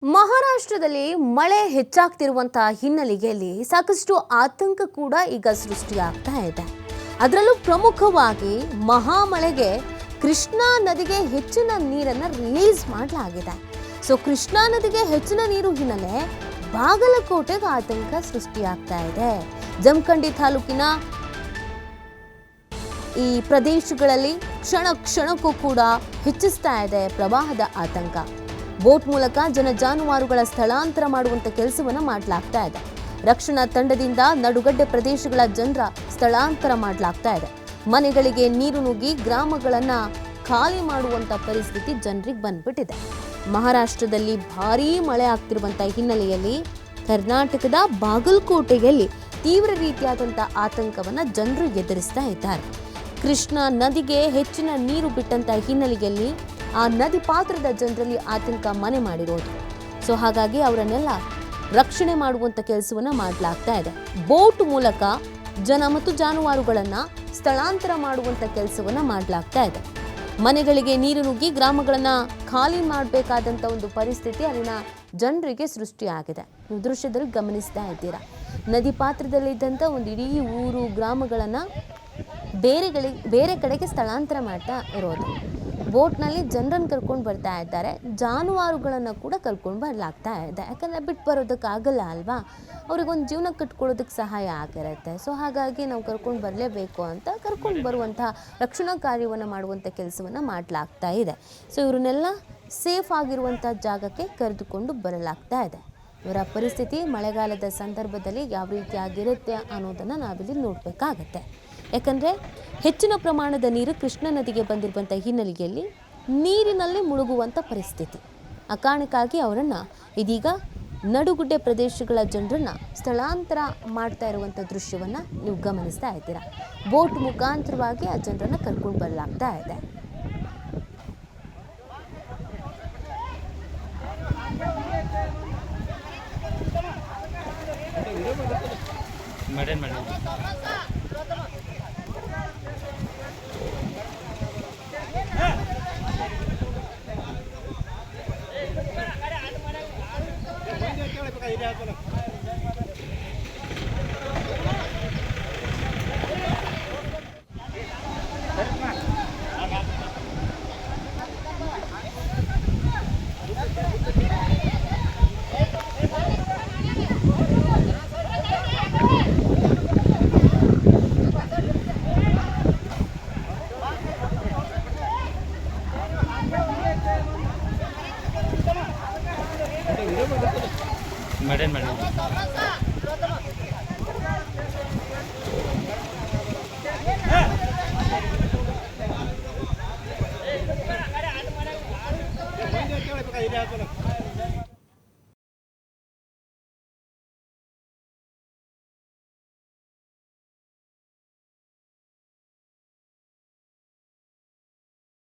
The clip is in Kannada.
ಮಹಾರಾಷ್ಟ್ರದಲ್ಲಿ ಮಳೆ ಹೆಚ್ಚಾಗ್ತಿರುವಂತಹ ಹಿನ್ನೆಲೆಯಲ್ಲಿ ಸಾಕಷ್ಟು ಆತಂಕ ಕೂಡ ಈಗ ಸೃಷ್ಟಿಯಾಗ್ತಾ ಇದೆ. ಅದರಲ್ಲೂ ಪ್ರಮುಖವಾಗಿ ಮಹಾಮಳೆಗೆ ಕೃಷ್ಣಾ ನದಿಗೆ ಹೆಚ್ಚಿನ ನೀರನ್ನು ರಿಲೀಸ್ ಮಾಡಲಾಗಿದೆ. ಸೊ ಕೃಷ್ಣಾ ನದಿಗೆ ಹೆಚ್ಚಿನ ನೀರು ಹಿನ್ನೆಲೆ ಬಾಗಲಕೋಟೆಗೆ ಆತಂಕ ಸೃಷ್ಟಿಯಾಗ್ತಾ ಇದೆ. ಜಮಖಂಡಿ ತಾಲೂಕಿನ ಈ ಪ್ರದೇಶಗಳಲ್ಲಿ ಕ್ಷಣ ಕ್ಷಣಕ್ಕೂ ಕೂಡ ಹೆಚ್ಚಿಸ್ತಾ ಇದೆ ಪ್ರವಾಹದ ಆತಂಕ. ಬೋಟ್ ಮೂಲಕ ಜನ ಜಾನುವಾರುಗಳ ಸ್ಥಳಾಂತರ ಮಾಡುವಂತ ಕೆಲಸವನ್ನ ಮಾಡಲಾಗ್ತಾ ಇದೆ. ರಕ್ಷಣಾ ತಂಡದಿಂದ ನಡುಗಡ್ಡೆ ಪ್ರದೇಶಗಳ ಜನರ ಸ್ಥಳಾಂತರ ಮಾಡಲಾಗ್ತಾ ಇದೆ. ಮನೆಗಳಿಗೆ ನೀರು ನುಗ್ಗಿ ಗ್ರಾಮಗಳನ್ನ ಖಾಲಿ ಮಾಡುವಂತ ಪರಿಸ್ಥಿತಿ ಜನರಿಗೆ ಬಂದ್ಬಿಟ್ಟಿದೆ. ಮಹಾರಾಷ್ಟ್ರದಲ್ಲಿ ಭಾರೀ ಮಳೆ ಆಗ್ತಿರುವಂತಹ ಹಿನ್ನೆಲೆಯಲ್ಲಿ ಕರ್ನಾಟಕದ ಬಾಗಲಕೋಟೆಯಲ್ಲಿ ತೀವ್ರ ರೀತಿಯಾದಂಥ ಆತಂಕವನ್ನ ಜನರು ಎದುರಿಸ್ತಾ ಇದ್ದಾರೆ. ಕೃಷ್ಣಾ ನದಿಗೆ ಹೆಚ್ಚಿನ ನೀರು ಬಿಟ್ಟಂತ ಹಿನ್ನೆಲೆಯಲ್ಲಿ ಆ ನದಿ ಪಾತ್ರದ ಜನರಲ್ಲಿ ಆತಂಕ ಮನೆ ಮಾಡಿರೋದು. ಸೊ ಹಾಗಾಗಿ ಅವರನ್ನೆಲ್ಲ ರಕ್ಷಣೆ ಮಾಡುವಂತ ಕೆಲಸವನ್ನ ಮಾಡಲಾಗ್ತಾ ಇದೆ. ಬೋಟ್ ಮೂಲಕ ಜನ ಮತ್ತು ಜಾನುವಾರುಗಳನ್ನ ಸ್ಥಳಾಂತರ ಮಾಡುವಂತ ಕೆಲಸವನ್ನ ಮಾಡಲಾಗ್ತಾ ಇದೆ. ಮನೆಗಳಿಗೆ ನೀರು ನುಗ್ಗಿ ಗ್ರಾಮಗಳನ್ನ ಖಾಲಿ ಮಾಡಬೇಕಾದಂತ ಒಂದು ಪರಿಸ್ಥಿತಿ ಅಲ್ಲಿನ ಜನರಿಗೆ ಸೃಷ್ಟಿಯಾಗಿದೆ. ನೀವು ದೃಶ್ಯದಲ್ಲಿ ಗಮನಿಸ್ತಾ ಇದ್ದೀರಾ. ನದಿ ಪಾತ್ರದಲ್ಲಿದ್ದಂಥ ಒಂದು ಇಡೀ ಊರು ಗ್ರಾಮಗಳನ್ನ ಬೇರೆ ಕಡೆಗೆ ಸ್ಥಳಾಂತರ ಮಾಡ್ತಾ ಇರೋದು. ಬೋಟ್ನಲ್ಲಿ ಜನರನ್ನು ಕರ್ಕೊಂಡು ಬರ್ತಾ ಇದ್ದಾರೆ. ಜಾನುವಾರುಗಳನ್ನು ಕೂಡ ಕರ್ಕೊಂಡು ಬರಲಾಗ್ತಾ ಇದೆ. ಯಾಕಂದರೆ ಬಿಟ್ಟು ಬರೋದಕ್ಕಾಗಲ್ಲ ಅಲ್ವಾ, ಅವ್ರಿಗೊಂದು ಜೀವನ ಕಟ್ಕೊಳ್ಳೋದಕ್ಕೆ ಸಹಾಯ ಆಗಿರುತ್ತೆ. ಸೊ ಹಾಗಾಗಿ ನಾವು ಕರ್ಕೊಂಡು ಬರಲೇಬೇಕು ಅಂತ ಕರ್ಕೊಂಡು ಬರುವಂತಹ ರಕ್ಷಣಾ ಕಾರ್ಯವನ್ನು ಮಾಡುವಂಥ ಕೆಲಸವನ್ನು ಮಾಡಲಾಗ್ತಾ ಇದೆ. ಸೊ ಇವ್ರನ್ನೆಲ್ಲ ಸೇಫ್ ಆಗಿರುವಂಥ ಜಾಗಕ್ಕೆ ಕರೆದುಕೊಂಡು ಬರಲಾಗ್ತಾ ಇದೆ. ಇವರ ಪರಿಸ್ಥಿತಿ ಮಳೆಗಾಲದ ಸಂದರ್ಭದಲ್ಲಿ ಯಾವ ರೀತಿಯಾಗಿರುತ್ತೆ ಅನ್ನೋದನ್ನು ನಾವಿಲ್ಲಿ ನೋಡಬೇಕಾಗತ್ತೆ. ಯಾಕಂದರೆ ಹೆಚ್ಚಿನ ಪ್ರಮಾಣದ ನೀರು ಕೃಷ್ಣಾ ನದಿಗೆ ಬಂದಿರುವಂಥ ಹಿನ್ನೆಲೆಯಲ್ಲಿ ನೀರಿನಲ್ಲಿ ಮುಳುಗುವಂಥ ಪರಿಸ್ಥಿತಿ. ಆ ಕಾರಣಕ್ಕಾಗಿ ಅವರನ್ನು ಇದೀಗ ನಡುಗುಡ್ಡೆ ಪ್ರದೇಶಗಳ ಜನರನ್ನು ಸ್ಥಳಾಂತರ ಮಾಡ್ತಾ ಇರುವಂಥ ದೃಶ್ಯವನ್ನು ನೀವು ಗಮನಿಸ್ತಾ ಇದ್ದೀರಾ. ಬೋಟ್ ಮುಖಾಂತರವಾಗಿ ಆ ಜನರನ್ನು ಕರ್ಕೊಂಡು ಬರಲಾಗ್ತಾ ಇದೆ. ಮೇಡಮ್